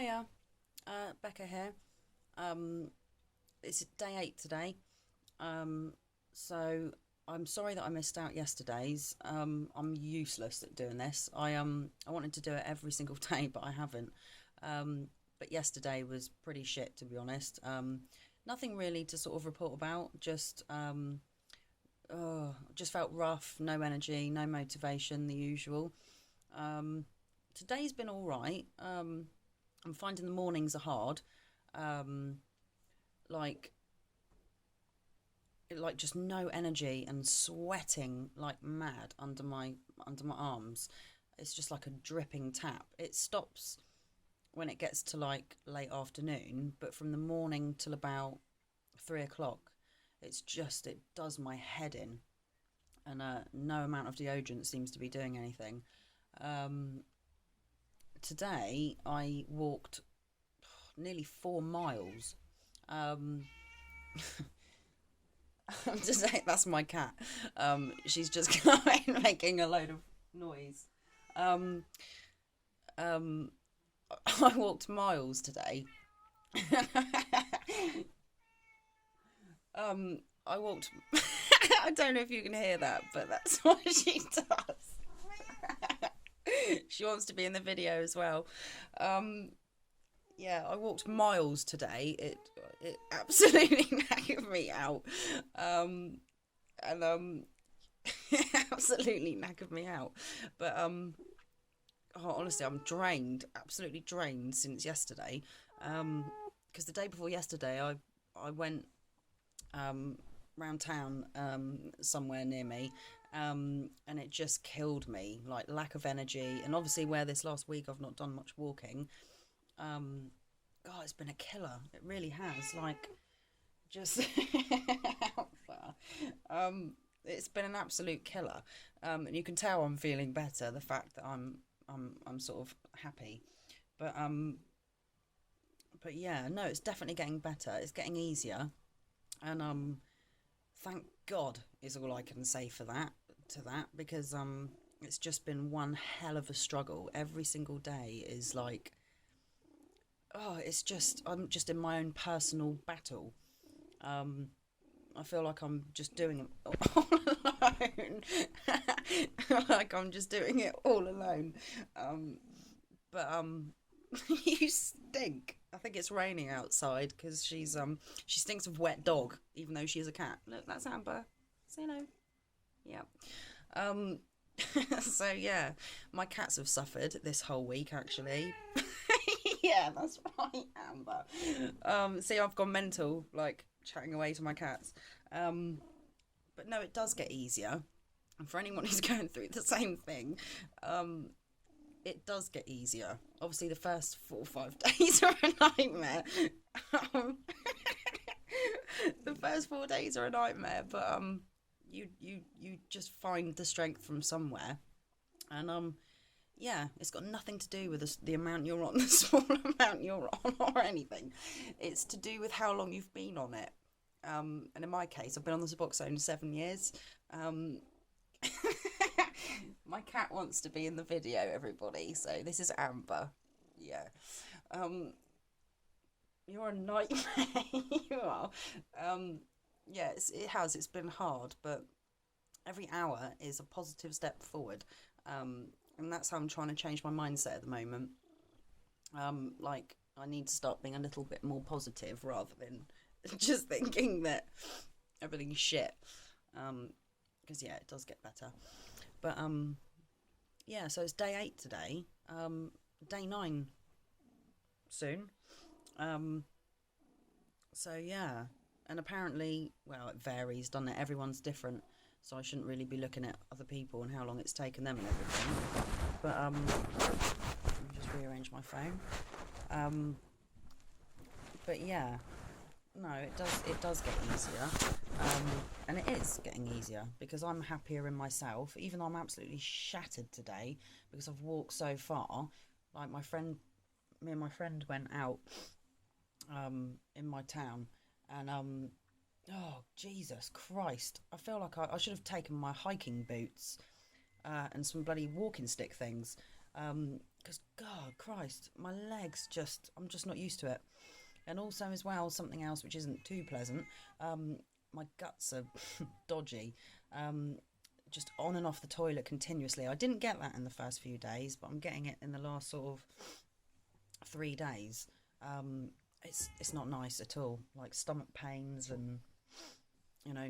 Hiya, Becca here. Um, it's day 8 today. So I'm sorry that I missed out yesterday's. I'm useless at doing this. I wanted to do it every single day, but I haven't. But yesterday was pretty shit, to be honest. Nothing really to sort of report about. Just felt rough, no energy, no motivation, the usual. Um, Today's been all right. I'm finding the mornings are hard. Um, like like just no energy and sweating like mad under my arms. It's just like a dripping tap. It stops when it gets to like late afternoon, but from the morning till about 3 o'clock, it does my head in, and no amount of deodorant seems to be doing anything. Um, Today I walked nearly 4 miles. Um, I'm just saying that's my cat. She's just going making a load of noise. Um, um, I walked miles today. I walked. I don't know if you can hear that, but that's what she does. She wants to be in the video as well. Um, yeah, I walked miles today. It absolutely knackered me out. Um, and absolutely knackered me out. But honestly, I'm drained, absolutely drained since yesterday. Because the day before yesterday, I went round town somewhere near me, and it just killed me, like lack of energy, and obviously where this last week I've not done much walking. God, it's been a killer. It really has. Like, just um, it's been an absolute killer. And you can tell I'm feeling better. The fact that I'm sort of happy, but yeah, no, it's definitely getting better. It's getting easier, and thank God is all I can say for that because it's just been one hell of a struggle. Every single day is like, oh, it's just I'm just in my own personal battle. Um, I feel like I'm just doing it all alone. Like I'm just doing it all alone. Um, but you stink. I think it's raining outside because she stinks of wet dog, even though she is a cat. Look, that's Amber. Say hello. Yeah. Um. So yeah, my cats have suffered this whole week actually. Yeah, that's right, Amber. See, I've gone mental, like chatting away to my cats. Um, but no, it does get easier. And for anyone who's going through the same thing, um, it does get easier. Obviously, the first 4 or 5 days are a nightmare. Um, the first 4 days are a nightmare, but you just find the strength from somewhere, and yeah, it's got nothing to do with the amount you're on, the small amount you're on, or anything. It's to do with how long you've been on it. And in my case, I've been on the suboxone 7 years. Um, my cat wants to be in the video, everybody. So this is Amber. Yeah. Um, you're a nightmare. You are. Yeah, it's been hard, but every hour is a positive step forward. And that's how I'm trying to change my mindset at the moment. Like I need to start being a little bit more positive rather than just thinking that everything's shit. Because yeah, it does get better. But yeah, so it's day 8 today. Day 9 soon. So yeah, and apparently, well, it varies, doesn't it? Everyone's different, so I shouldn't really be looking at other people and how long it's taken them and everything. But let me just rearrange my phone. But yeah, no, it does get easier, and it is getting easier because I'm happier in myself, even though I'm absolutely shattered today because I've walked so far. Like me and my friend went out in my town, and oh Jesus Christ, I feel like I should have taken my hiking boots and some bloody walking stick things. because God, Christ, my legs just, I'm just not used to it. And also as well, something else which isn't too pleasant, my guts are dodgy, just on and off the toilet continuously. I didn't get that in the first few days, but I'm getting it in the last sort of 3 days. It's not nice at all, like stomach pains and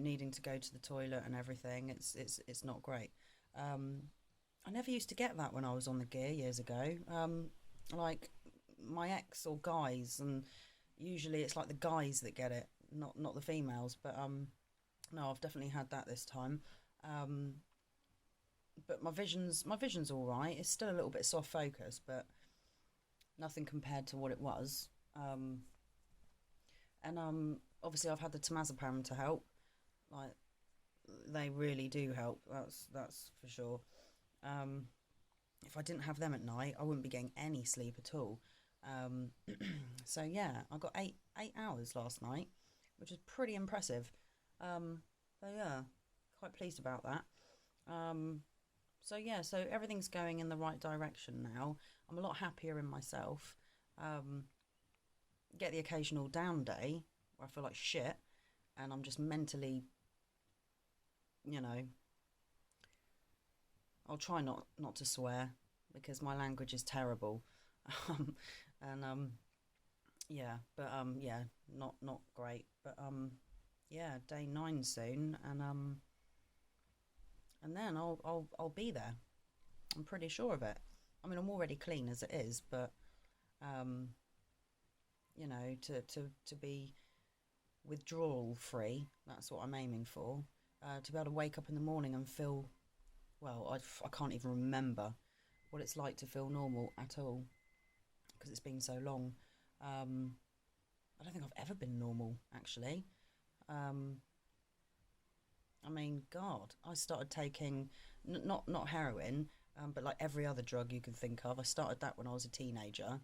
needing to go to the toilet and everything. It's not great. I never used to get that when I was on the gear years ago. Like my ex or guys, and usually it's like the guys that get it, not the females. But no, I've definitely had that this time. But my vision's all right. It's still a little bit soft focus, but nothing compared to what it was. And obviously I've had the temazepam to help. Like they really do help. That's for sure. If I didn't have them at night, I wouldn't be getting any sleep at all. Um, so yeah, I got eight hours last night, which is pretty impressive. So yeah, quite pleased about that. Um, so yeah, so everything's going in the right direction now. I'm a lot happier in myself. Um, get the occasional down day where I feel like shit, and I'm just mentally, you know, I'll try not to swear because my language is terrible. um, and yeah, but yeah, not great. But yeah, day 9 soon, and then I'll be there. I'm pretty sure of it. I mean, I'm already clean as it is, but um, to be withdrawal free, that's what I'm aiming for. To be able to wake up in the morning and feel, well, I can't even remember what it's like to feel normal at all because it's been so long. Um, I don't think I've ever been normal, actually. Um, I mean, God, I started taking not heroin, but like every other drug you can think of. I started that when I was a teenager,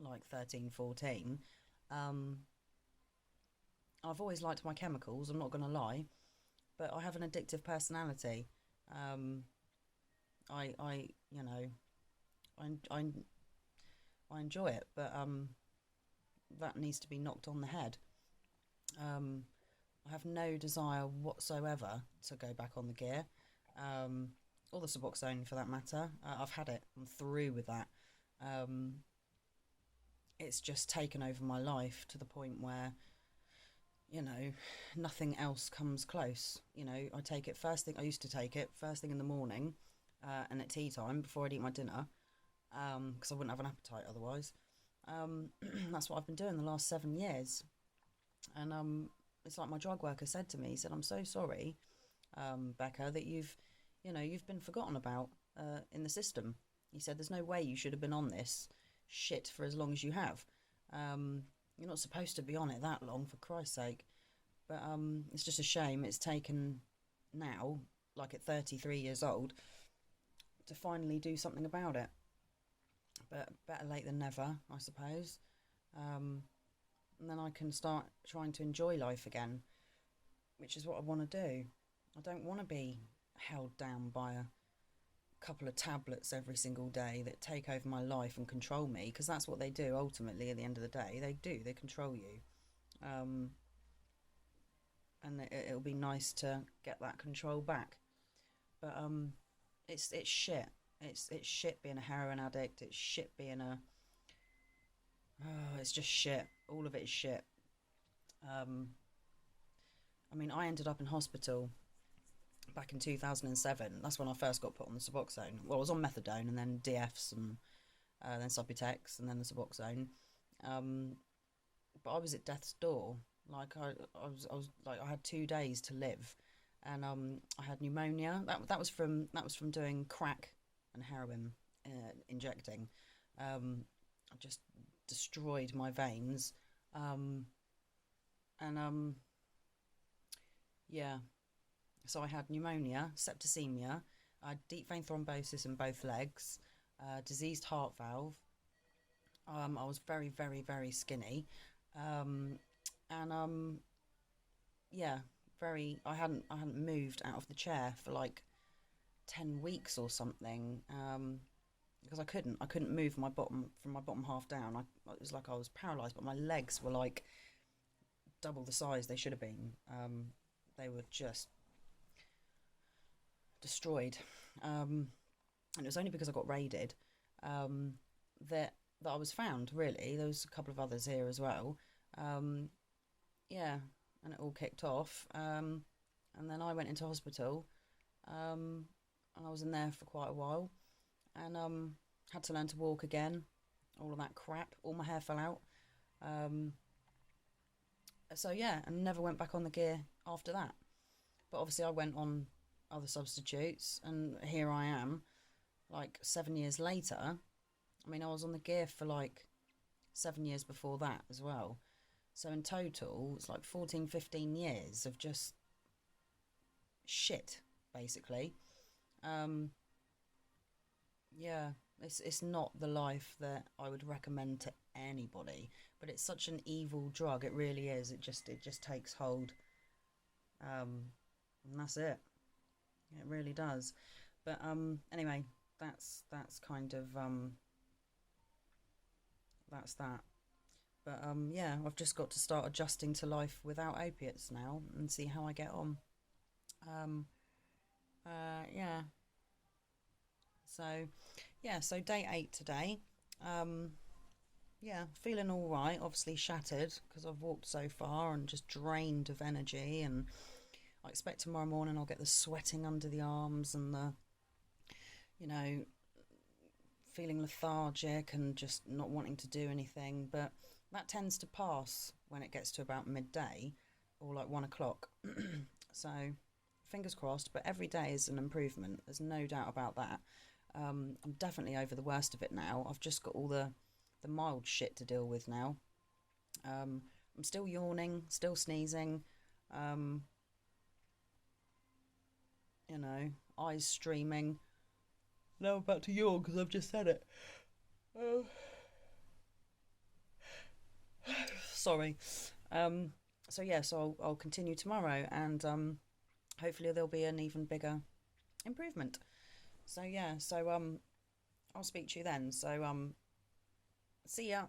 like 13, 14. Um, I've always liked my chemicals, I'm not going to lie, but I have an addictive personality. Um, I I, I, I enjoy it, but that needs to be knocked on the head. Um, I have no desire whatsoever to go back on the gear, um, or the suboxone for that matter. I've had it. I'm through with that. Um, it's just taken over my life to the point where you know nothing else comes close. I take it first thing. I used to take it first thing in the morning, and at tea time before I'd eat my dinner, because I wouldn't have an appetite otherwise. That's what I've been doing the last 7 years, and it's like my drug worker said to me. He said, "I'm so sorry, Becca, that you've been forgotten about in the system." He said, "There's no way you should have been on this shit for as long as you have. You're not supposed to be on it that long, for Christ's sake." But it's just a shame it's taken now, like at 33 years old, to finally do something about it. But better late than never, I suppose. Um, and then I can start trying to enjoy life again, which is what I want to do. I don't want to be held down by a couple of tablets every single day that take over my life and control me, because that's what they do ultimately at the end of the day. They control you. Um, and it'll be nice to get that control back. But it's shit. It's shit being a heroin addict. It's shit being a it's just shit. All of it is shit. Um, I mean, I ended up in hospital back in 2007. That's when I first got put on the suboxone. Well, I was on methadone and then DFs and then Subutex and then the suboxone. Um, but I was at death's door. Like I was like I had 2 days to live, and I had pneumonia. That was from doing crack and heroin injecting. I just destroyed my veins, um, and yeah. So I had pneumonia, septicemia, I had deep vein thrombosis in both legs, diseased heart valve. I was very, very, very skinny, um, and yeah, very. I hadn't moved out of the chair for like 10 weeks or something. because I couldn't move my bottom from my bottom half down. It was like I was paralysed, but my legs were like double the size they should have been. They were just destroyed, and it was only because I got raided um, that I was found. Really, there was a couple of others here as well. Um, yeah, and it all kicked off, and then I went into hospital, and I was in there for quite a while, and had to learn to walk again. All of that crap. All my hair fell out. Um, so yeah, and never went back on the gear after that. But obviously, I went on other substitutes, and here I am, like 7 years later. I mean, I was on the gear for like 7 years before that as well. So in total, it's like 14, 15 years of just shit, basically. Um, yeah, it's not the life that I would recommend to anybody, but it's such an evil drug. It really is. It just takes hold, and that's it. It really does. But anyway, that's kind of that's that. But yeah, I've just got to start adjusting to life without opiates now and see how I get on. Um, yeah. So yeah, so day 8 today. Um, yeah, feeling all right. Obviously shattered because I've walked so far and just drained of energy. And I expect tomorrow morning I'll get the sweating under the arms and the, you know, feeling lethargic and just not wanting to do anything. But that tends to pass when it gets to about midday or like 1 o'clock. So fingers crossed. But every day is an improvement. There's no doubt about that. I'm definitely over the worst of it now. I've just got all the mild shit to deal with now. I'm still yawning, still sneezing. Um, eyes streaming. Now I'm about to yawn because I've just said it. Oh, sorry. So yeah, so I'll continue tomorrow, and hopefully there'll be an even bigger improvement. So yeah, so I'll speak to you then. So see ya.